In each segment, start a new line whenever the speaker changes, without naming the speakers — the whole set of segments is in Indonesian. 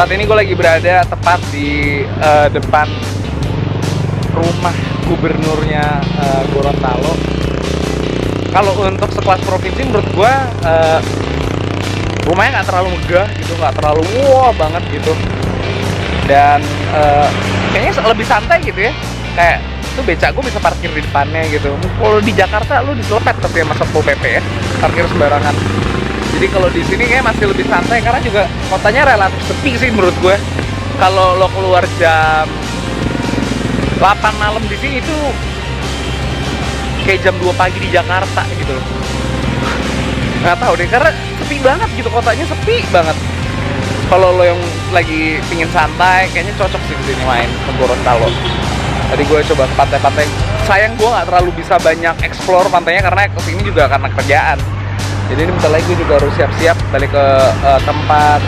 Saat ini gue lagi berada tepat di depan rumah gubernurnya Gorontalo. Kalau untuk sekelas provinsi menurut gue rumahnya nggak terlalu megah gitu, nggak terlalu wah banget gitu. Dan kayaknya lebih santai gitu ya. Kayak tuh becak gue bisa parkir di depannya gitu. Kalau di Jakarta lu diselepet tapi sama Satpol PP ya, parkir sembarangan. Jadi kalau di sini kayak masih lebih santai karena juga kotanya relatif sepi sih menurut gue. Kalau lo keluar jam 8 malam di sini itu kayak jam 2 pagi di Jakarta gitu loh. Nggak tahu deh, karena sepi banget gitu, kotanya sepi banget. Kalau lo yang lagi pingin santai, kayaknya cocok sih di sini main ke Gorontalo. Tadi gue coba ke pantai-pantai. Sayang gue nggak terlalu bisa banyak explore pantainya karena kesini juga karena kerjaan. Jadi ini bentar lagi gue juga harus siap-siap balik ke tempat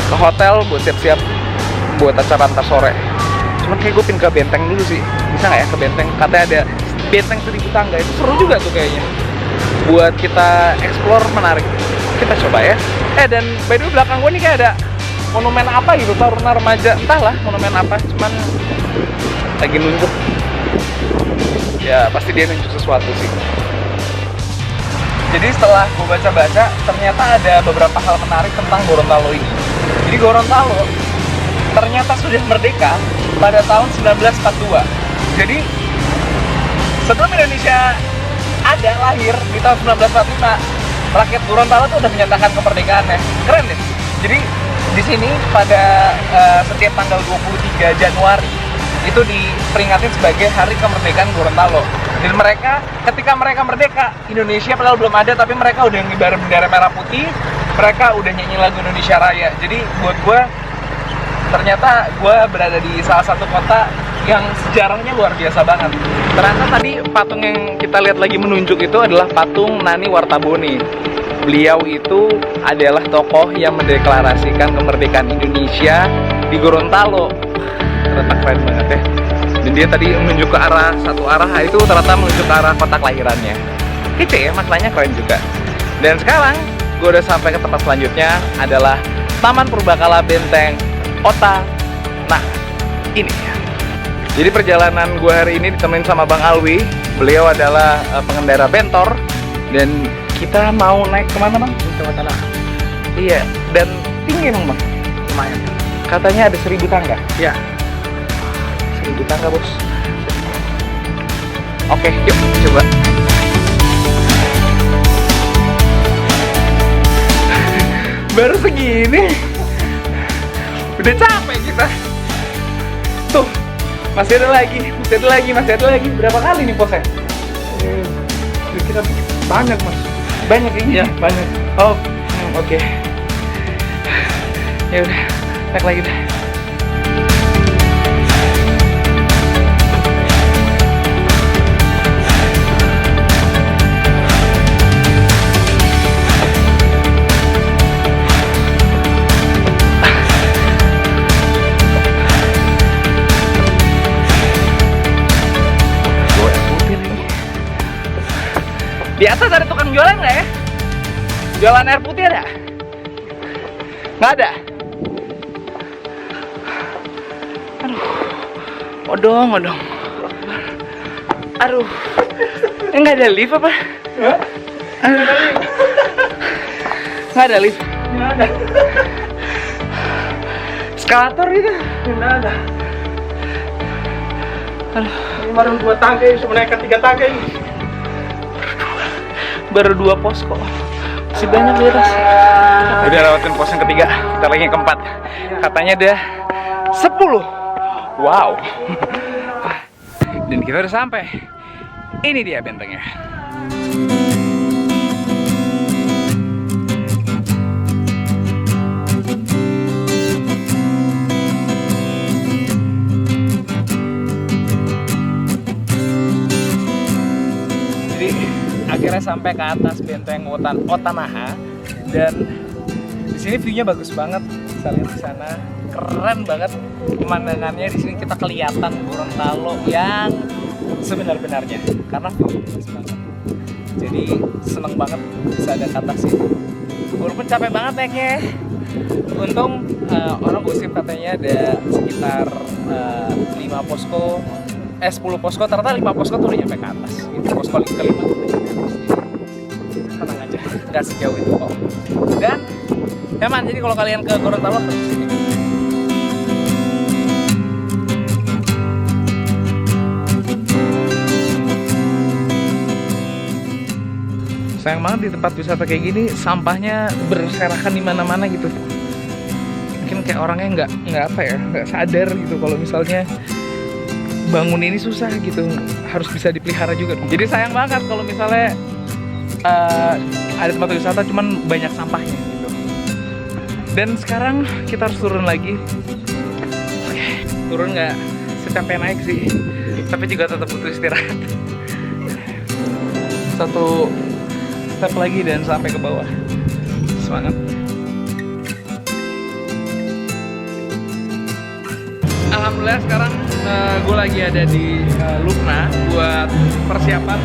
ke hotel buat siap-siap buat acara ntar sore. Cuman kayak gue pindah ke Benteng dulu sih. Bisa nggak ya ke Benteng? Katanya ada Benteng 1000 tangga, itu seru juga tuh kayaknya. Buat kita explore menarik. Kita coba ya. Dan by the way belakang gue nih kayak ada monumen apa gitu, Taruna Remaja. Entahlah monumen apa, cuman lagi nunjuk. Ya pasti dia nunjuk sesuatu sih. Jadi setelah gue baca-baca, ternyata ada beberapa hal menarik tentang Gorontalo ini. Jadi Gorontalo ternyata sudah merdeka pada tahun 1942. Jadi sebelum Indonesia ada lahir di tahun 1945, rakyat Gorontalo tuh udah menyatakan kemerdekaannya. Keren deh. Jadi di sini pada setiap tanggal 23 Januari itu diperingatin sebagai Hari Kemerdekaan Gorontalo. Dan mereka, ketika mereka merdeka, Indonesia padahal belum ada, tapi mereka udah ngibarin bendera merah putih, mereka udah nyanyi lagu Indonesia Raya. Jadi buat gue, ternyata gue berada di salah satu kota yang sejarahnya luar biasa banget. Ternyata tadi patung yang kita lihat lagi menunjuk itu adalah patung Nani Wartabone. Beliau itu adalah tokoh yang mendeklarasikan kemerdekaan Indonesia di Gorontalo. Ternyata keren banget ya. Dan dia tadi menunjuk ke arah satu arah, itu ternyata menunjuk ke arah kota kelahirannya. Kece ya, maknanya keren juga. Dan sekarang gue udah sampai ke tempat selanjutnya, adalah Taman Purbakala Benteng Ota. Nah, ini ya. Jadi perjalanan gue hari ini ditemenin sama Bang Alwi. Beliau adalah pengendara bentor. Dan kita mau naik kemana Bang?
Jawa Tengah.
Iya, dan tinggi dong Bang.
Lumayan.
Katanya ada 1000 tangga.
Ya.
1000 tangga bos. Oke, yuk coba. Baru segini udah capek kita. Tuh, masih ada lagi. Berapa kali nih posnya?
Kita banyak mas.
Banyak ini?
Ya banyak.
Oh, oke. Ya udah, naik lagi deh. Di atas ada tukang jualan nggak ya? Jualan air putih ada? Nggak ada? Aduh, odong. Aduh, nggak ada lift apa? Nggak ada lift?
Nggak ada.
Eskalator gitu?
Nggak ada.
Aduh,
Ini baru 2 tangga, bisa menaikkan 3 tangga ini.
baru 2 pos kok. Masih banyak di atas. Udah lewatin pos yang ketiga, kita lagi yang keempat. Katanya ada 10. Wow. Dan kita udah sampai. Ini dia bentengnya. Jadi akhirnya sampai ke atas benteng Otanaha, dan di sini view-nya bagus banget. Bisa lihat di sana, keren banget pemandangannya. Di sini kita kelihatan Gorontalo yang sebenar-benarnya karena view-nya bagus banget. Jadi seneng banget bisa ada ke atas sini. Walaupun capek banget naiknya, Untung orang gosip katanya ada sekitar 5 posko, 10 posko, ternyata 5 posko tuh udah nyampe ke atas gitu. Posko kelima tuh udah nyampe ke atas. Tenang aja, nggak sejauh itu kok. Dan emang jadi kalau kalian ke Gorontalo harus kesini. Sayang banget di tempat wisata kayak gini sampahnya berserakan di mana-mana gitu. Mungkin kayak orangnya nggak sadar gitu kalau misalnya bangun ini susah gitu, harus bisa dipelihara juga. Jadi sayang banget kalau misalnya ada tempat wisata cuman banyak sampahnya gitu. Dan sekarang kita harus turun lagi. Oke, turun nggak secapek naik sih, tapi juga tetap butuh istirahat. Satu step lagi dan sampai ke bawah. Semangat. Alhamdulillah sekarang gue lagi ada di Lukna buat persiapan.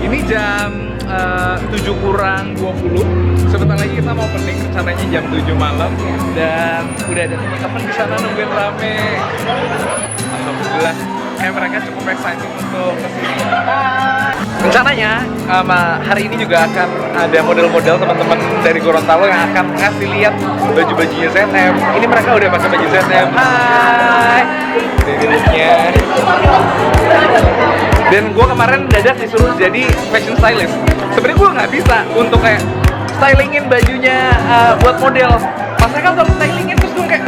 Ini jam 7 kurang 20. Sebentar lagi kita mau opening, rencananya jam 7 malam. Dan udah ada teman-teman di sana nungguin rame. Alhamdulillah, kayak mereka cukup excited untuk kesini. Rencananya hari ini juga akan ada model-model teman-teman dari Gorontalo yang akan ngasih lihat baju-bajunya ZM. Ini mereka udah pakai baju ZM. Hai, ini looknya. Dan gue kemarin dadak disuruh jadi fashion stylist. Sebenarnya gue nggak bisa untuk kayak stylingin bajunya buat model. Masa kan kalau stylingin terus gue kayak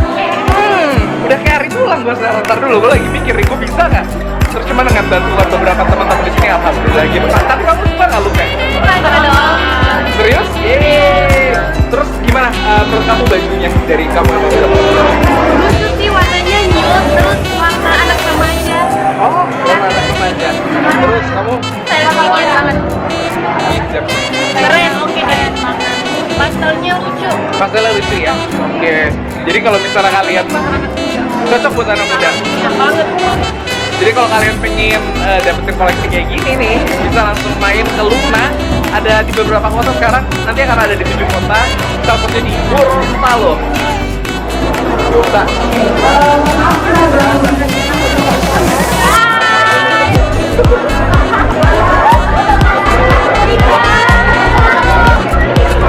udah kayak hari pulang gue sekarang. Ntar dulu gue lagi mikir gue bisa nggak. Terus cuma dengan bantuan beberapa teman-teman di sini alhamdulillah gitu. Tapi kamu suka nggak looknya?
Suka dong.
Serius? Terus gimana menurut kamu bajunya dari kamu yang mau
Lucu sih warnanya nude, terus warna anak remaja.
Oh, warna anak remaja. Terus kamu?
Saya pikir banget.
Hijab.
Keren, oke deh. Pastelnya lucu.
Pastelnya lucu ya? Oke. Jadi kalau misalnya kalian cocok buat anak muda.
Ya banget.
Jadi kalau kalian pengen dapetin koleksi kayak gini nih, bisa langsung main ke Lukna. Ada di beberapa kota sekarang, nanti akan ada di 7 kota. Salah satunya di Gorontalo.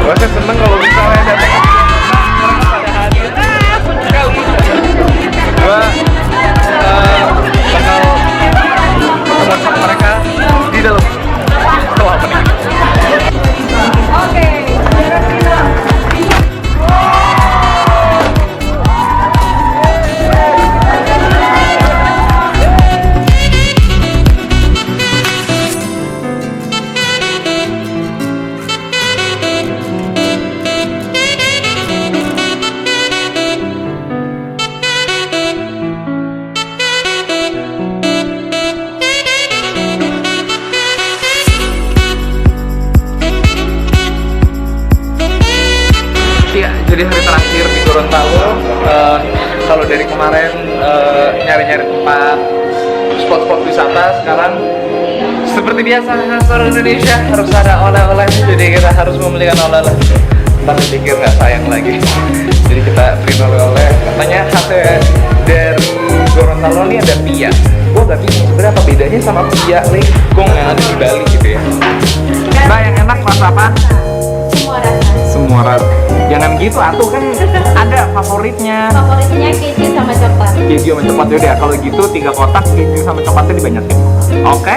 Gue sih seneng kalau misalnya datang ke mereka pada hadir. Kali gue bakal ketemu sama mereka di dalam setelah opening.
Oke.
Jadi hari terakhir di Gorontalo, kalau dari kemarin nyari-nyari tempat spot-spot wisata, sekarang seperti biasa orang Indonesia harus ada oleh-oleh, jadi kita harus membelikan oleh-oleh. Tapi pikir nggak sayang lagi, jadi kita print oleh-oleh. Katanya khasnya dari Gorontalo ini ada pia. Gue nggak bingung sebenarnya apa bedanya sama pia legong yang ada di Bali gitu ya. Mbak, yang enak rasa apa?
Semua rasa.
Semua rasa. Jangan gitu, atuh kan ada favoritnya.
Favoritnya keju sama coklat.
Keju sama coklat yaudah. Kalau gitu 3 kotak keju sama coklatnya dibanyakin. Oke?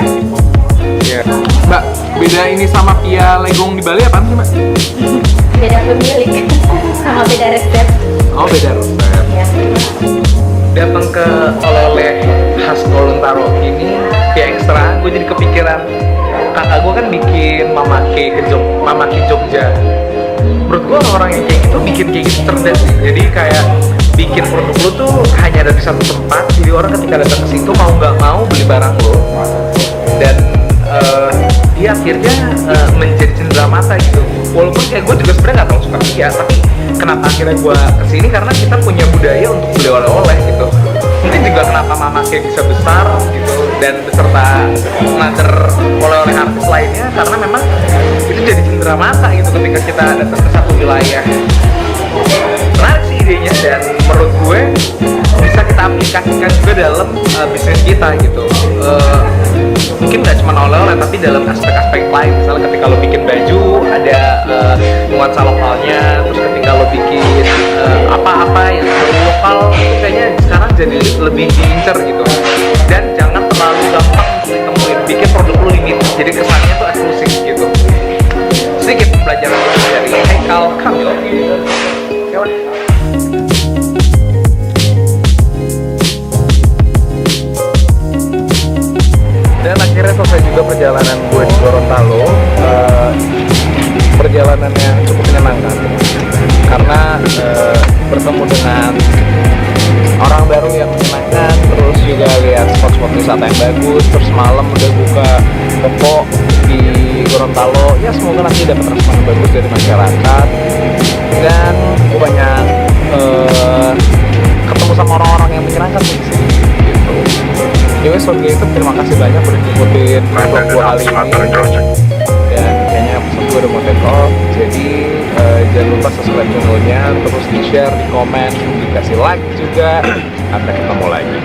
Iya. Mbak, beda ini sama pia legong di Bali apaan sih, Mbak?
Beda pemilik sama beda resep.
Oh, beda resep.
Ya.
Datang ke oleh-oleh khas Gorontalo ini pia ekstra, gue jadi kepikiran kakak gue kan bikin Mama Ke Jogja. Menurut gue orang-orang yang kayak gitu bikin kayak gitu cerdas sih. Jadi kayak bikin produk lu tuh hanya ada di satu tempat, jadi orang ketika datang ke situ mau nggak mau beli barang lo. Dan dia akhirnya menjadi cenderamata gitu. Walaupun kayak gue juga sebenarnya nggak terlalu suka dia, tapi kenapa akhirnya gue kesini karena kita punya budaya untuk beli oleh-oleh gitu. Mungkin juga kenapa Mama kayak bisa besar gitu dan beserta nager oleh-oleh artis lainnya karena memang itu jadi cenderamata gitu ketika kita datang ke satu wilayah. idenya, dan menurut gue bisa kita aplikasikan juga dalam bisnis kita gitu. Mungkin nggak cuma oleh-oleh, tapi dalam aspek-aspek lain. Misalnya ketika lo bikin baju ada nuansa lokalnya, terus ketika lo bikin apa-apa yang lokal itu kayaknya sekarang jadi lebih diincer gitu. Dan jangan terlalu gampang untuk ditemuin, bikin produk lo limit, jadi kesannya tuh eksklusif gitu. Sedikit pembelajaran dari Haikal Kamil. Dan akhirnya selesai juga perjalanan gue di Gorontalo. Perjalanan yang cukup menyenangkan karena bertemu dengan orang baru yang menyenangkan, terus juga lihat spot-spot wisata yang bagus. Terus malam udah buka toko di Gorontalo, ya semoga nanti dapat respon yang bagus dari masyarakat. Dan gue banyak ketemu sama orang-orang yang menyenangkan di sini gitu. Jadi sebagai itu terima kasih banyak udah ngikutin vlog gue kali ini. Dan kayaknya episode gue udah mau take off. Jadi jangan lupa subscribe channelnya, terus di share, di komen, dikasih like juga. Sampai ketemu lagi.